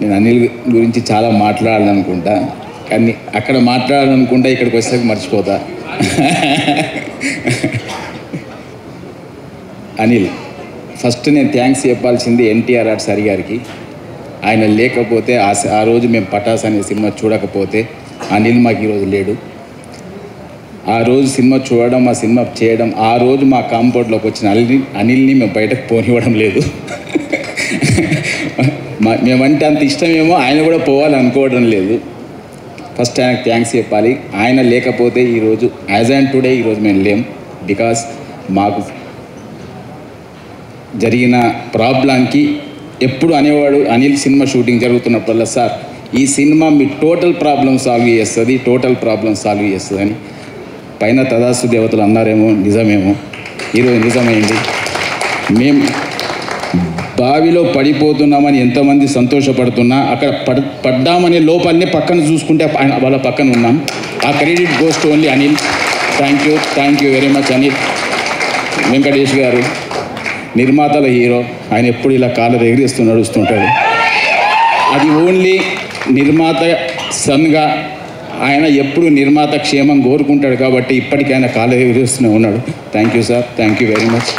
నేను అనిల్ గురించి చాలా మాట్లాడాలనుకుంటా, కానీ అక్కడ మాట్లాడాలనుకుంటా ఇక్కడికి వచ్చేసరికి మర్చిపోతా. అనిల్, ఫస్ట్ నేను థ్యాంక్స్ చెప్పాల్సింది ఎన్టీఆర్ సార్ గారికి. ఆయన లేకపోతే ఆ రోజు మేము పటాస్ అనే సినిమా చూడకపోతే అనిల్ మాకు ఈరోజు లేడు. ఆ రోజు సినిమా చూడడం, ఆ సినిమా చేయడం, ఆ రోజు మా కాంపౌండ్లోకి వచ్చిన అనిల్ని మేము బయటకు పోనివ్వడం లేదు. మేమంటే అంత ఇష్టమేమో, ఆయన కూడా పోవాలనుకోవడం లేదు. ఫస్ట్ ఆయనకు థ్యాంక్స్ చెప్పాలి. ఆయన లేకపోతే ఈరోజు యాజ్ అండ్ టుడే ఈరోజు మేము లేం. బికాస్ మాకు జరిగిన ప్రాబ్లంకి ఎప్పుడు అనేవాడు అనిల్ సినిమా షూటింగ్ జరుగుతున్నప్పుడల్లా, సార్ ఈ సినిమా మీ టోటల్ ప్రాబ్లం సాల్వ్ చేస్తుంది అని. పైన తదాస్తు దేవతలు అన్నారేమో, నిజమేమో, ఈరోజు నిజమైంది. మేము బావిలో పడిపోతున్నామని ఎంతమంది సంతోషపడుతున్నా, అక్కడ పడ్డామనే లోపాలనే పక్కన చూసుకుంటే వాళ్ళ పక్కన ఉన్నాం. ఆ credit goes to only Anil. Thank you very much Anil. Venkatesh గారు నిర్మాతల హీరో, ఆయన ఎప్పుడు ఇలా కాలర్ ఎగిరిస్తూ నడుస్తుంటాడు. అది ఓన్లీ నిర్మాత సన్గా ఆయన ఎప్పుడు నిర్మాత క్షేమం కోరుకుంటాడు కాబట్టి ఇప్పటికైనా కాలర్ ఎగిరిస్తూనే ఉన్నాడు. Thank you sir, thank you very much.